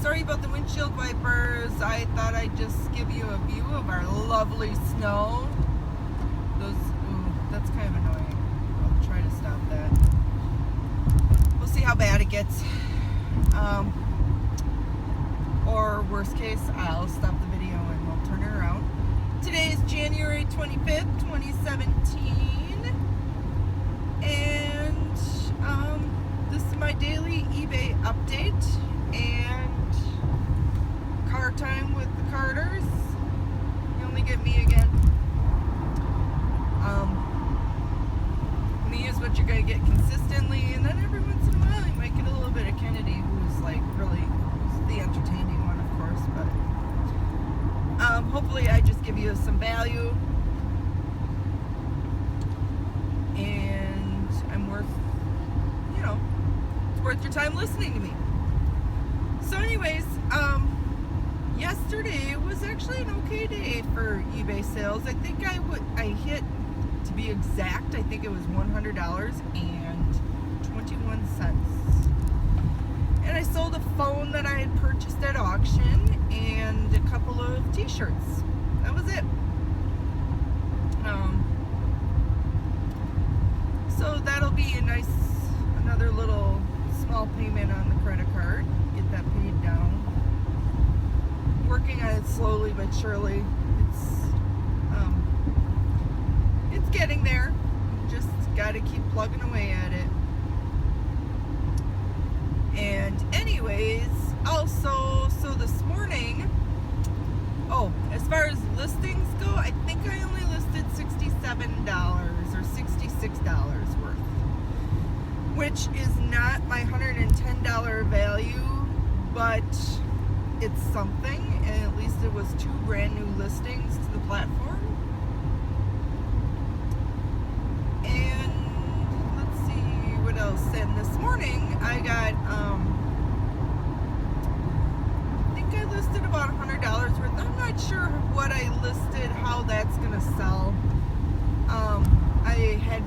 sorry about the windshield wipers. I thought I'd just give you a view of our lovely snow. That's kind of annoying. I'll try to stop that. We'll see how bad it gets. Or worst case, I'll stop the video and we'll turn it around. Today is January 25th, 2017. And this is my daily eBay update and car time with the Carters. You only get me again. Me is what you're going to get consistently, and then every once in a while you might get a little bit of Kennedy, who's like really the entertaining one, of course, but hopefully I just give you some value and I'm worth, it's worth your time listening to me. So anyways, yesterday was actually an okay day for eBay sales. I think I hit, to be exact, I think it was $100.21. And I sold a phone that I had purchased at auction and a couple of t-shirts. That was it. So that'll be a nice, another little small payment on the credit card. Get that paid down. Working on it slowly but surely. It's getting there. Just got to keep plugging away at it. And anyways, also, so this morning, as far as listings go, I think I only listed $67 or $66 worth, which is not my $110 value, but it's something, and at least it was 2 brand new listings to the platform. And let's see what else. And this morning I got I think I listed about $100 worth. I'm not sure what I listed, how that's gonna sell. I had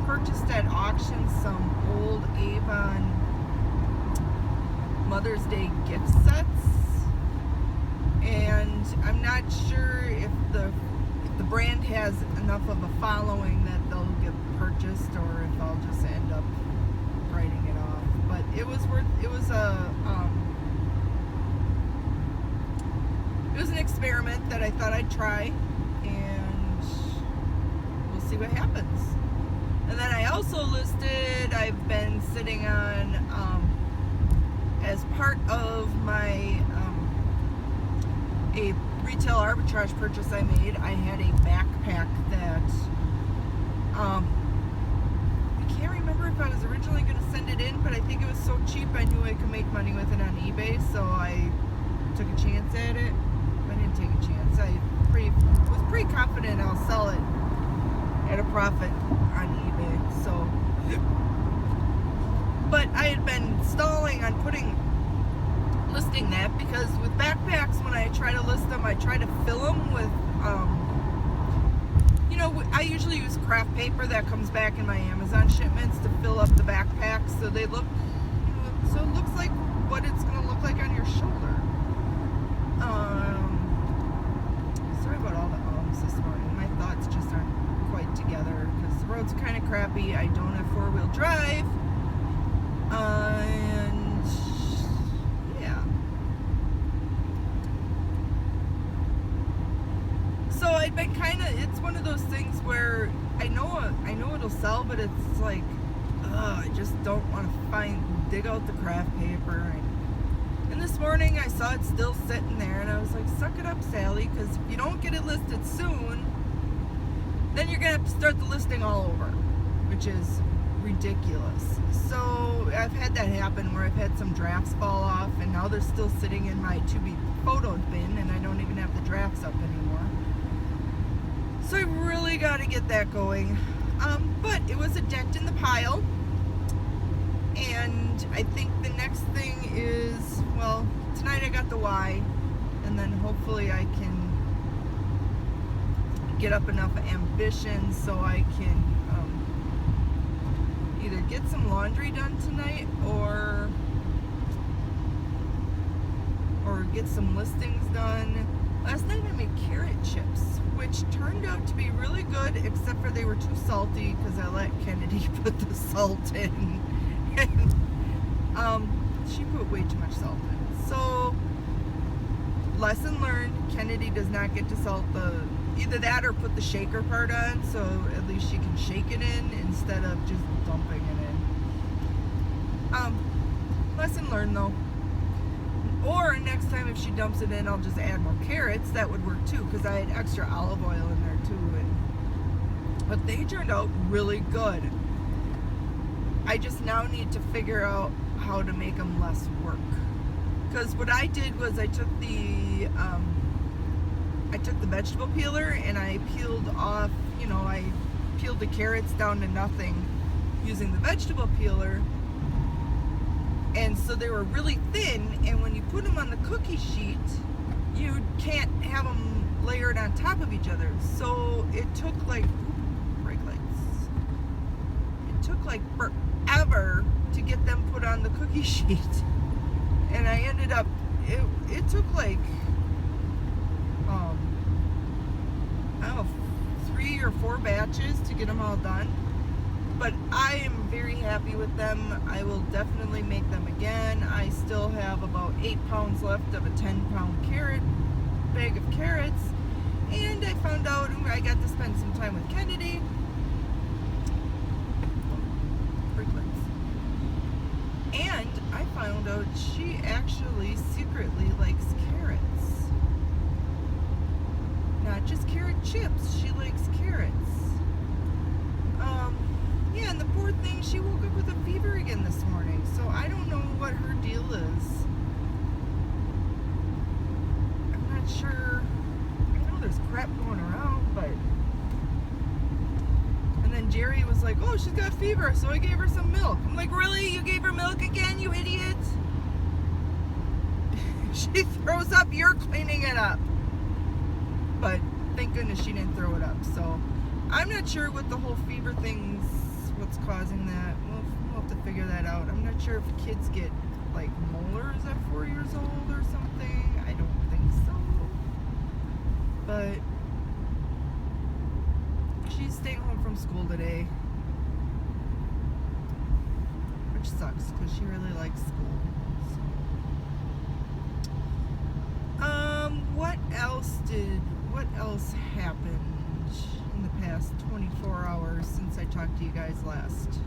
purchased at auction some old Avon Mother's Day gift sets, and I'm not sure if the brand has enough of a following that they'll get purchased, or if I'll just end up writing it off. But it was an experiment that I thought I'd try, and we'll see what happens. And then I also listed, I've been sitting on, as part of my a retail arbitrage purchase I made, I had a backpack that I can't remember if I was originally going to send it in, but I think it was so cheap I knew I could make money with it on eBay, so I took a chance at it. I didn't take a chance. I was pretty confident I'll sell it at a profit on eBay. So, but I had been stalling on listing that, because with backpacks, when I try to list them, I try to fill them with I usually use craft paper that comes back in my Amazon shipments to fill up the backpacks, so they look, so it looks like what it's going to look like on your shoulder. Sorry about all the ums this morning. My thoughts just aren't quite together because the road's kind of crappy. I don't have 4-wheel drive, and yeah. So I've been it's one of those things where I know it'll sell, but it's like, I just don't want to dig out the craft paper. And this morning I saw it still sitting there, and I was like, suck it up, Sally, because if you don't get it listed soon, then you're going to have to start the listing all over, which is ridiculous. So I've had that happen where I've had some drafts fall off, and now they're still sitting in my to-be photoed bin, and I don't even have the drafts up anymore. So I really got to get that going. But it was a dent in the pile. And I think the next thing is, well, tonight I got the Y. And then hopefully I can get up enough ambition so I can either get some laundry done tonight or get some listings done. Last night I made carrot chips, which turned out to be really good, except for they were too salty because I let Kennedy put the salt in. And she put way too much salt in. So, lesson learned, Kennedy does not get to salt either that or put the shaker part on, so at least she can shake it in instead of just dumping it in. Lesson learned though. Or next time if she dumps it in, I'll just add more carrots. That would work too, because I had extra olive oil in there too. But they turned out really good. I just now need to figure out how to make them less work. Because what I did was I took the vegetable peeler and I peeled off, I peeled the carrots down to nothing using the vegetable peeler. And so they were really thin, and when you put them on the cookie sheet, you can't have them layered on top of each other. So it took like, brake lights. It took like forever to get them put on the cookie sheet. And I ended up, it took like, I don't know, 3 or 4 batches to get them all done. But I am very happy with them. I will definitely make them again. I still have about 8 pounds left of a 10-pound bag of carrots. And I found out I got to spend some time with Kennedy. And I found out she actually secretly likes carrots. Not just carrot chips, she likes carrots. Yeah, and the poor thing, she woke up with a fever again this morning, so I don't know what her deal is. I'm not sure. I know there's crap going around, but... And then Jerry was like, oh, she's got fever, so I gave her some milk. I'm like, really? You gave her milk again, you idiot? She throws up, you're cleaning it up. But thank goodness she didn't throw it up, so... I'm not sure what the whole fever thing's, what's causing that. We'll have to figure that out. I'm not sure if kids get like molars at 4 years old or something. I don't think so. But she's staying home from school today, which sucks because she really likes school. So. What else happened in the past 24 hours since I talked to you guys last?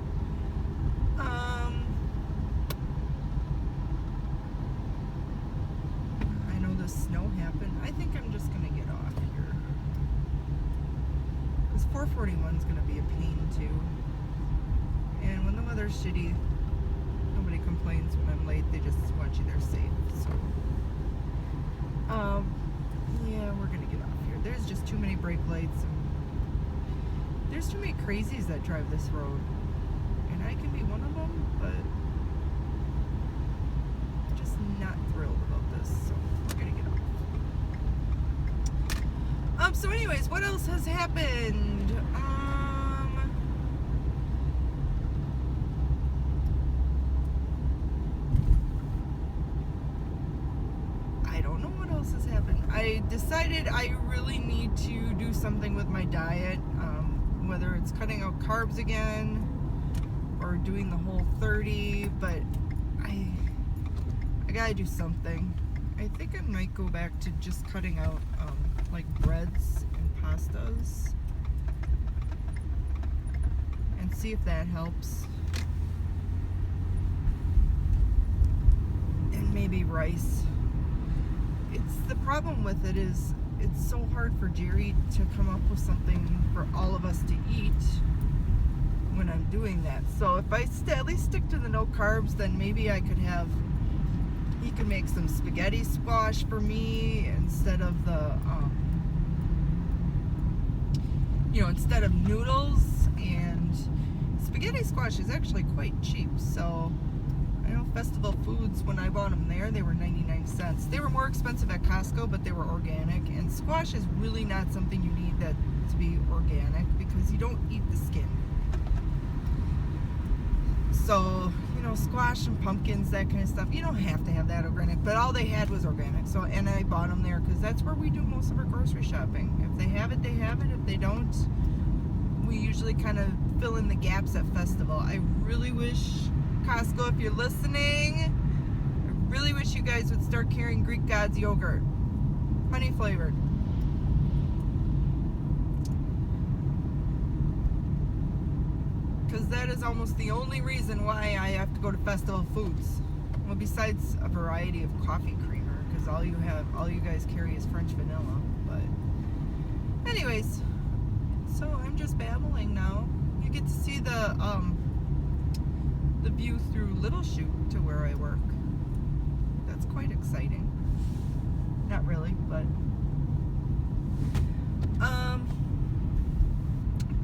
I know the snow happened. I think I'm just gonna get off here. This 441 is gonna be a pain too. And when the weather's shitty, nobody complains when I'm late. They just want you there safe. So, yeah, we're gonna get off here. There's just too many brake lights. There's too many crazies that drive this road, and I can be one of them, but I'm just not thrilled about this, so we're gonna get off. So anyways, what else has happened? I don't know what else has happened. I decided I really need to do something with my diet. Whether it's cutting out carbs again or doing the Whole30, but I gotta do something. I think I might go back to just cutting out like breads and pastas and see if that helps. And maybe rice. It's the problem with it is it's so hard for Jerry to come up with something for all of us to eat when I'm doing that. So if I at least stick to the no carbs, then maybe I could have, he could make some spaghetti squash for me instead of the, instead of noodles. And spaghetti squash is actually quite cheap. So I know Festival Foods, when I bought them there, they were 99 cents. They were more expensive at Costco, but they were organic. And squash is really not something you need that to be organic because you don't eat the skin. So, squash and pumpkins, that kind of stuff. You don't have to have that organic, but all they had was organic. So, and I bought them there because that's where we do most of our grocery shopping. If they have it, they have it. If they don't, we usually kind of fill in the gaps at festival. I really wish, Costco, if you're listening, I really wish you guys would start carrying Greek Gods yogurt, honey flavored. Because that is almost the only reason why I have to go to Festival Foods. Well, besides a variety of coffee creamer, because all you guys carry is French vanilla. But anyways, so I'm just babbling now. You get to see the view through Little Chute to where I work. That's quite exciting. Not really, but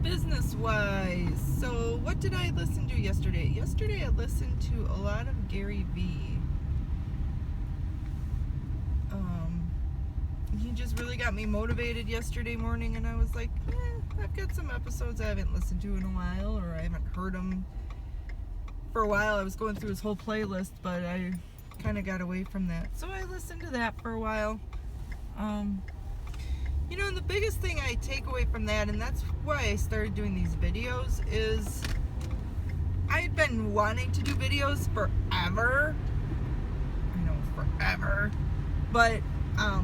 business-wise, so what did I listen to yesterday? Yesterday I listened to a lot of Gary Vee. He just really got me motivated yesterday morning, and I was like, I've got some episodes I haven't listened to in a while, or I haven't heard them for a while. I was going through his whole playlist, but I kind of got away from that. So I listened to that for a while. And the biggest thing I take away from that, and that's why I started doing these videos, is I'd been wanting to do videos forever. I know, forever. But I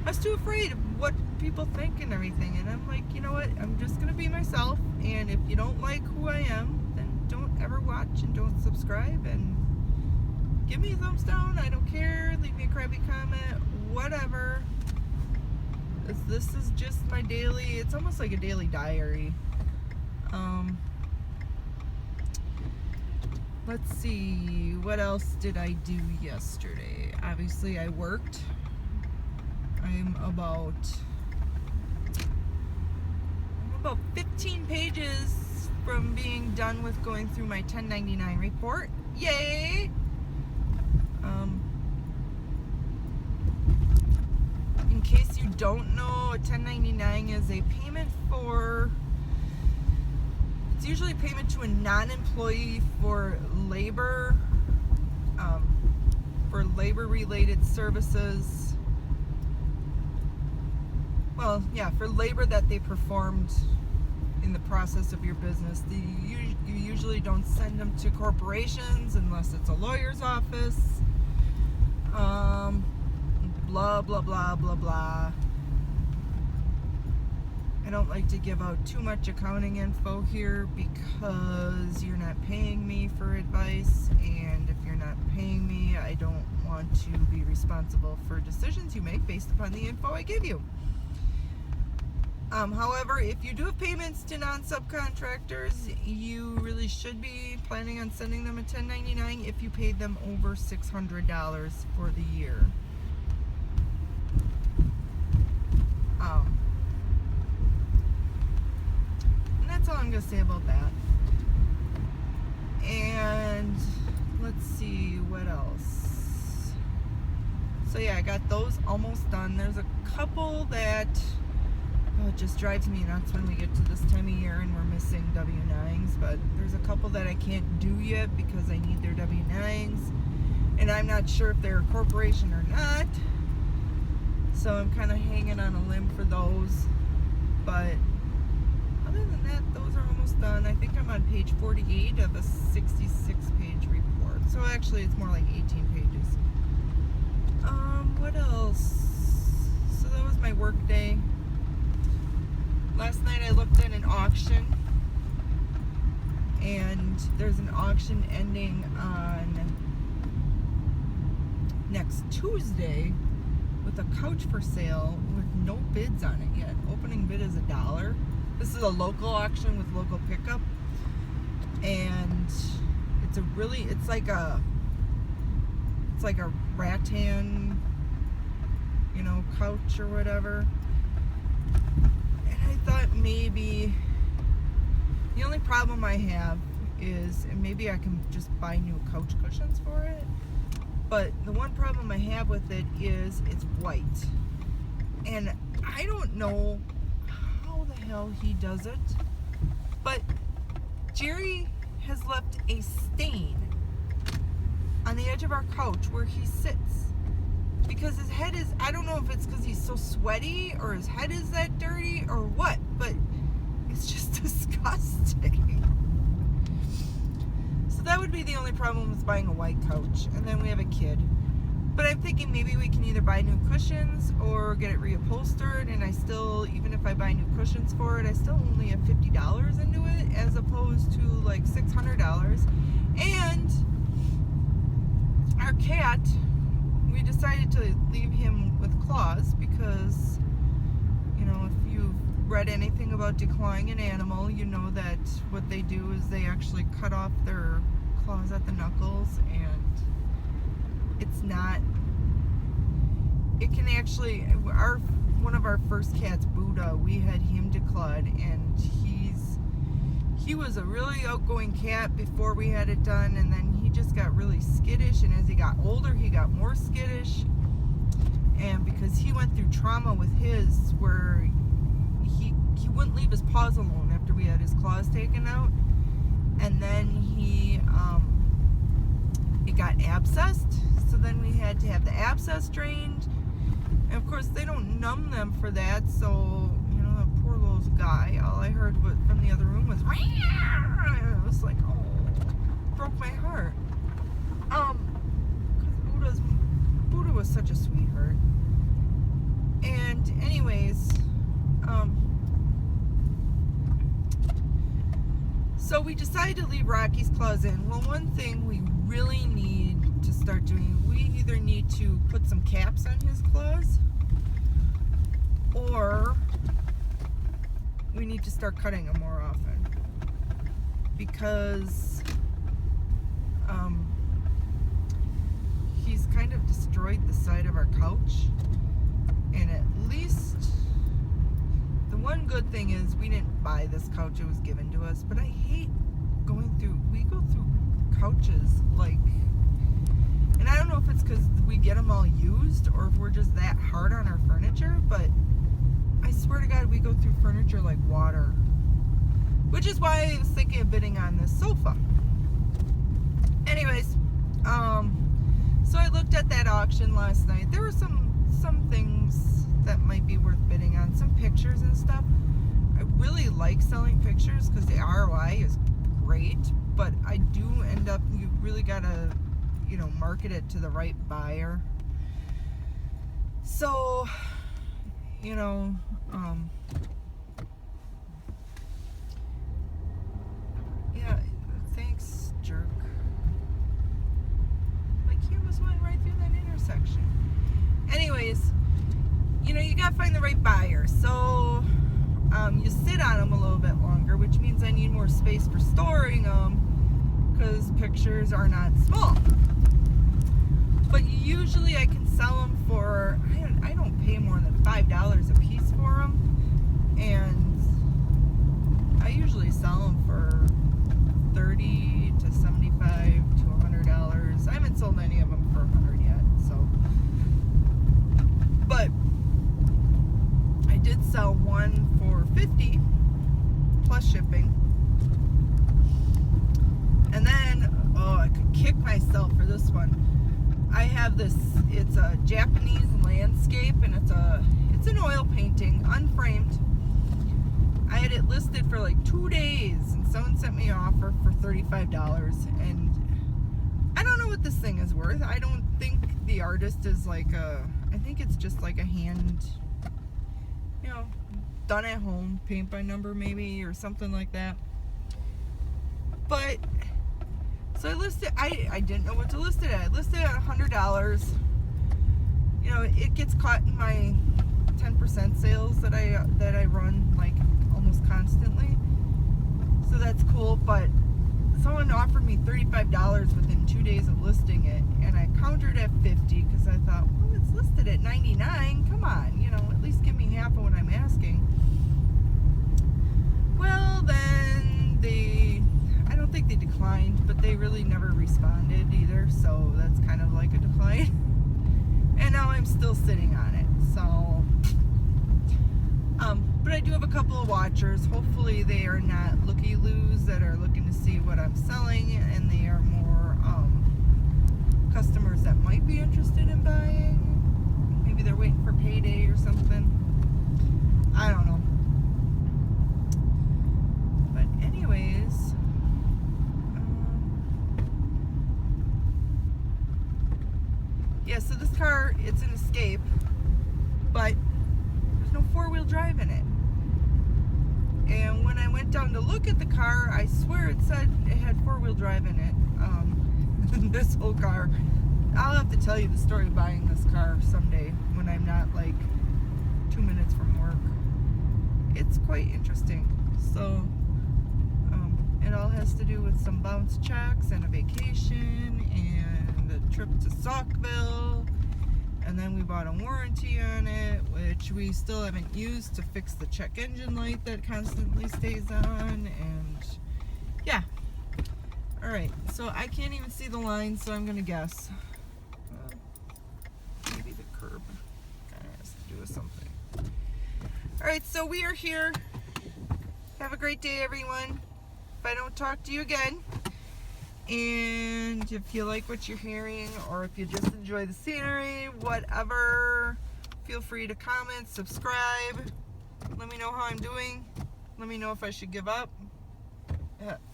was too afraid of what people think and everything. And I'm like, you know what? I'm just going to be myself. And if you don't like who I am, then don't ever watch and don't subscribe. And give me a thumbs down. I don't care. Leave me a crappy comment. Whatever. This is just my daily, it's almost like a daily diary. Let's see, what else did I do yesterday? Obviously I worked. I'm about 15 pages from being done with going through my 1099 report. Yay! In case you don't know, a 1099 is a payment it's usually a payment to a non-employee for labor, related services. Well, yeah, for labor that they performed in the process of your business. You usually don't send them to corporations unless it's a lawyer's office. Blah, blah, blah, blah, blah. I don't like to give out too much accounting info here because you're not paying me for advice, and if you're not paying me, I don't want to be responsible for decisions you make based upon the info I give you. However, if you do have payments to non-subcontractors, you really should be planning on sending them a 1099 if you paid them over $600 for the year. And that's all I'm going to say about that. And let's see what else. So yeah, I got those almost done. There's a couple that it just drives me nuts when we get to this time of year and we're missing W-9s, but there's a couple that I can't do yet because I need their W-9s, and I'm not sure if they're a corporation or not, so I'm kind of hanging on a limb for those. But other than that, those are almost done. I think I'm on page 48 of a 66-page report, so actually it's more like 18 pages. What else? So that was my work day. Last night I looked at an auction, and there's an auction ending on next Tuesday with a couch for sale with no bids on it yet. Opening bid is $1. This is a local auction with local pickup, and it's like a rattan, couch or whatever. I thought maybe the only problem I have is, and maybe I can just buy new couch cushions for it, but the one problem I have with it is it's white, and I don't know how the hell he does it, but Jerry has left a stain on the edge of our couch where he sits. Because his head is, I don't know if it's because he's so sweaty or his head is that dirty or what, but it's just disgusting. So that would be the only problem with buying a white couch. And then we have a kid. But I'm thinking maybe we can either buy new cushions or get it reupholstered, and I still, even if I buy new cushions for it, I still only have $50 into it as opposed to like $600. And our cat, we decided to leave him with claws because, you know, if you've read anything about declawing an animal, you know that what they do is they actually cut off their claws at the knuckles, and it's not, it can actually, one of our first cats, Buddha, we had him declawed, and he was a really outgoing cat before we had it done, and then he just got really skittish, and as he got older he got more skittish. And because he went through trauma with his, where he wouldn't leave his paws alone after we had his claws taken out, and then it got abscessed, so then we had to have the abscess drained, and of course they don't numb them for that, so you know, that poor little guy, all I heard from the other room was it was like, oh, broke my heart, because Buddha was such a sweetheart. And anyways, so we decided to leave Rocky's claws in. Well, one thing we really need to start doing, we either need to put some caps on his claws, or we need to start cutting them more often, because he's kind of destroyed the side of our couch. And at least the one good thing is we didn't buy this couch, it was given to us, but I hate we go through couches like, and I don't know if it's because we get them all used or if we're just that hard on our furniture, but I swear to God, we go through furniture like water, which is why I was thinking of bidding on this sofa. Anyways, so I looked at that auction last night. There were some things that might be worth bidding on, some pictures and stuff. I really like selling pictures because the ROI is great, but I do end up, you really gotta, you know, market it to the right buyer. So, you know, yeah, thanks, jerk. My kid was going right through that intersection. Anyways, you know, you gotta find the right buyer. So you sit on them a little bit longer, which means I need more space for storing them because pictures are not small. But usually I can sell them for, I don't pay more than $5 a piece for them, and I usually sell them for $30 to $75 to $100. I haven't sold any of them for $100 yet, so. But I did sell one for $50 plus shipping. And then, oh, I could kick myself for this one. I have this, it's a Japanese landscape, and it's an oil painting, unframed. I had it listed for like 2 days, and someone sent me an offer for $35, and I don't know what this thing is worth. I don't think the artist is like I think it's just like a hand, you know, done at home, paint by number maybe, or something like that. But so I listed, I didn't know what to list it at. I listed it at $100. You know, it gets caught in my 10% sales that I run like almost constantly. So that's cool, but someone offered me $35 within 2 days of listing it, and I countered at $50 because I thought, well, it's listed at $99. Come on, you know, at least give me half of what I'm asking. Well, then I don't think they declined, but they really never responded either, so that's kind of like a decline. And now I'm still sitting on it, so But I do have a couple of watchers. Hopefully they are not looky-loos that are looking to see what I'm selling, and they are more customers that might be interested in buying. Maybe they're waiting for payday or something. I don't know. But anyways, yeah, so this car, it's an Escape, but there's no four-wheel drive in it. And when I went down to look at the car, I swear it said it had four-wheel drive in it. This whole car. I'll have to tell you the story of buying this car someday when I'm not like 2 minutes from work. It's quite interesting. So it all has to do with some bounce checks and a vacation and a trip to Saukville. And then we bought a warranty on it, which we still haven't used to fix the check engine light that constantly stays on. And yeah. Alright, so I can't even see the line, so I'm going to guess. Maybe the curb kind of has to do with something. Alright, so we are here. Have a great day, everyone. If I don't talk to you again, and if you like what you're hearing, or if you just enjoy the scenery, whatever, feel free to comment, subscribe. Let me know how I'm doing. Let me know if I should give up.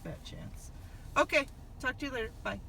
Bad chance. Okay, talk to you later. Bye.